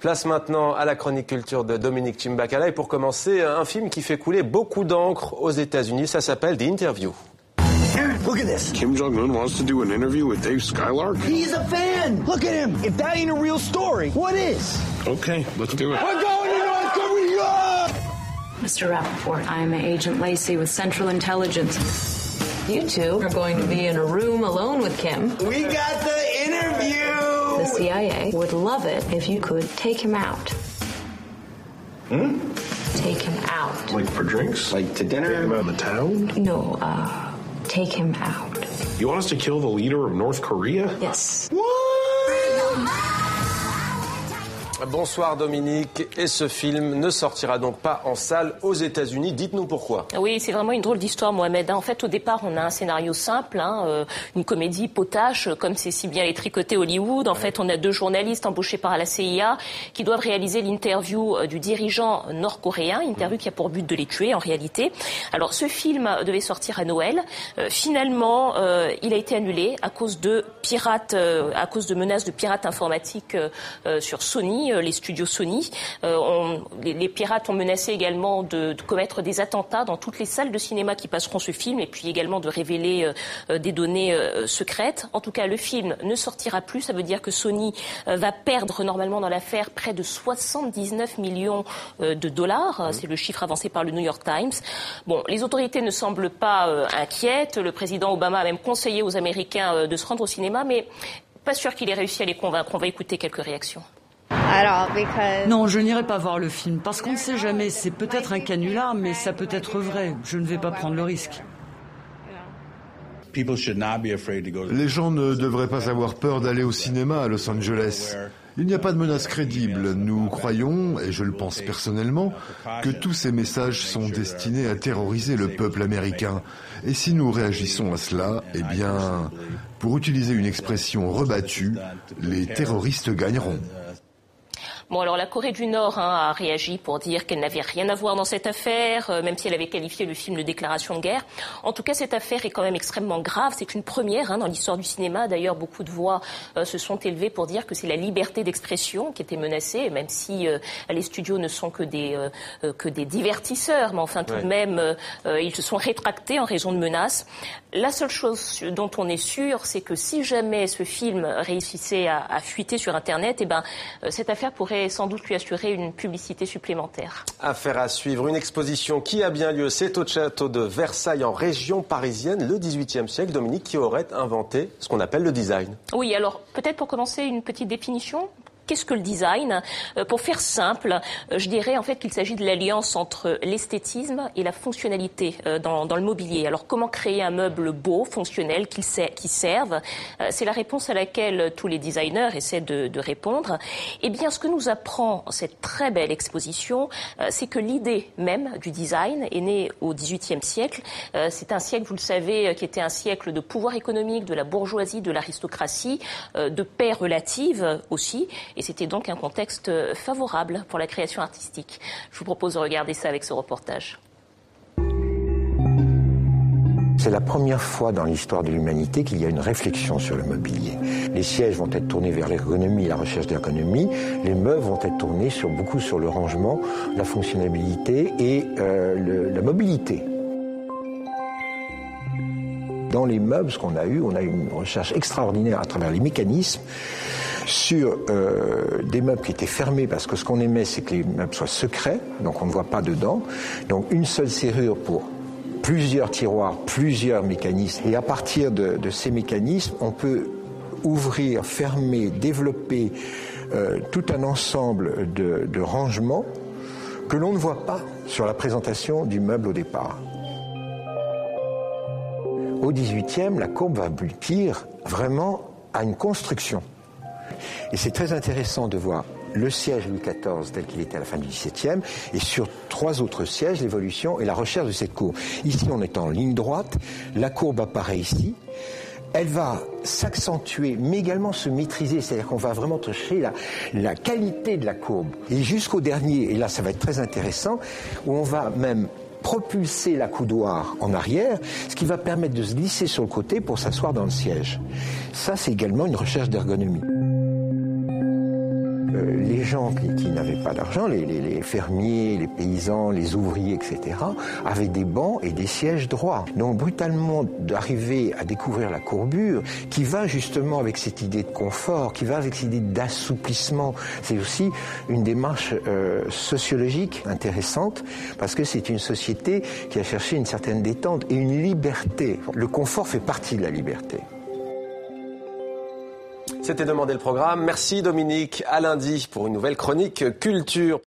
Place maintenant à la chronique culture de Dominique Chimbakala. Et pour commencer, un film qui fait couler beaucoup d'encre aux États-Unis. Ça s'appelle The Interview. Look at this. Kim Jong-un wants to do an interview with Dave Skylark? He's a fan. Look at him. If that ain't a real story, what is? Okay, let's do it. We're going to North Korea! Mr. Rappaport, I'm Agent Lacey with Central Intelligence. You two are going to be in a room alone with Kim. We got the interview! The CIA would love it if you could take him out. Take him out. Like for drinks? Like to dinner? Take him out of the town? No, take him out. You want us to kill the leader of North Korea? Yes. Bonsoir Dominique, et ce film ne sortira donc pas en salle aux États-Unis. Dites-nous pourquoi. Oui, c'est vraiment une drôle d'histoire, Mohamed. En fait, au départ, on a un scénario simple, une comédie potache, comme c'est si bien les tricotés Hollywood. En fait, on a 2 journalistes embauchés par la CIA qui doivent réaliser l'interview du dirigeant nord-coréen, interview qui a pour but de les tuer en réalité. Alors, ce film devait sortir à Noël. Finalement, il a été annulé à cause de pirates, à cause de menaces de pirates informatiques sur Sony. Les studios Sony. Les pirates ont menacé également de commettre des attentats dans toutes les salles de cinéma qui passeront ce film et puis également de révéler des données secrètes. En tout cas, le film ne sortira plus. Ça veut dire que Sony va perdre normalement dans l'affaire près de 79 millions de dollars. C'est le chiffre avancé par le New York Times. Bon, les autorités ne semblent pas inquiètes. Le président Obama a même conseillé aux Américains de se rendre au cinéma, mais pas sûr qu'il ait réussi à les convaincre. On va écouter quelques réactions. Non, je n'irai pas voir le film, parce qu'on ne sait jamais. C'est peut-être un canular, mais ça peut être vrai. Je ne vais pas prendre le risque. Les gens ne devraient pas avoir peur d'aller au cinéma à Los Angeles. Il n'y a pas de menace crédible. Nous croyons, et je le pense personnellement, que tous ces messages sont destinés à terroriser le peuple américain. Et si nous réagissons à cela, eh bien, pour utiliser une expression rebattue, les terroristes gagneront. Bon, alors la Corée du Nord a réagi pour dire qu'elle n'avait rien à voir dans cette affaire, même si elle avait qualifié le film de déclaration de guerre. En tout cas, cette affaire est quand même extrêmement grave. C'est une première dans l'histoire du cinéma. D'ailleurs, beaucoup de voix se sont élevées pour dire que c'est la liberté d'expression qui était menacée, même si les studios ne sont que des divertisseurs. Mais enfin, tout de même, ils se sont rétractés en raison de menaces. La seule chose dont on est sûr, c'est que si jamais ce film réussissait à fuiter sur Internet, eh ben, cette affaire pourrait sans doute lui assurer une publicité supplémentaire. Affaire à suivre. Une exposition qui a bien lieu, c'est au château de Versailles en région parisienne, le XVIIIe siècle, Dominique, qui aurait inventé ce qu'on appelle le design. Oui, alors peut-être pour commencer une petite définition. Qu'est-ce que le design ? Pour faire simple, je dirais en fait qu'il s'agit de l'alliance entre l'esthétisme et la fonctionnalité dans le mobilier. Alors comment créer un meuble beau, fonctionnel, qui serve ? C'est la réponse à laquelle tous les designers essaient de répondre. Eh bien, ce que nous apprend cette très belle exposition, c'est que l'idée même du design est née au XVIIIe siècle. C'est un siècle, vous le savez, qui était un siècle de pouvoir économique, de la bourgeoisie, de l'aristocratie, de paix relative aussi. Et c'était donc un contexte favorable pour la création artistique. Je vous propose de regarder ça avec ce reportage. C'est la première fois dans l'histoire de l'humanité qu'il y a une réflexion sur le mobilier. Les sièges vont être tournés vers l'ergonomie, la recherche d'ergonomie. Les meubles vont être tournés beaucoup sur le rangement, la fonctionnalité et la mobilité. Dans les meubles, ce qu'on a eu, on a eu une recherche extraordinaire à travers les mécanismes sur des meubles qui étaient fermés, parce que ce qu'on aimait, c'est que les meubles soient secrets, donc on ne voit pas dedans. Donc une seule serrure pour plusieurs tiroirs, plusieurs mécanismes. Et à partir de ces mécanismes, on peut ouvrir, fermer, développer tout un ensemble de rangements que l'on ne voit pas sur la présentation du meuble au départ. Au XVIIIe, la courbe va aboutir vraiment à une construction. Et c'est très intéressant de voir le siège Louis XIV tel qu'il était à la fin du XVIIe, et sur 3 autres sièges, l'évolution et la recherche de cette courbe. Ici, on est en ligne droite, la courbe apparaît ici, elle va s'accentuer, mais également se maîtriser, c'est-à-dire qu'on va vraiment toucher la qualité de la courbe. Et jusqu'au dernier, et là ça va être très intéressant, où on va même propulser la coudoir en arrière, ce qui va permettre de se glisser sur le côté pour s'asseoir dans le siège. Ça, c'est également une recherche d'ergonomie. les gens qui n'avaient pas d'argent, les fermiers, les paysans, les ouvriers, etc., avaient des bancs et des sièges droits. Donc brutalement d'arriver à découvrir la courbure, qui va justement avec cette idée de confort, qui va avec cette idée d'assouplissement. C'est aussi une démarche sociologique intéressante, parce que c'est une société qui a cherché une certaine détente et une liberté. Le confort fait partie de la liberté. C'était Demander le programme. Merci Dominique. À lundi pour une nouvelle chronique culture.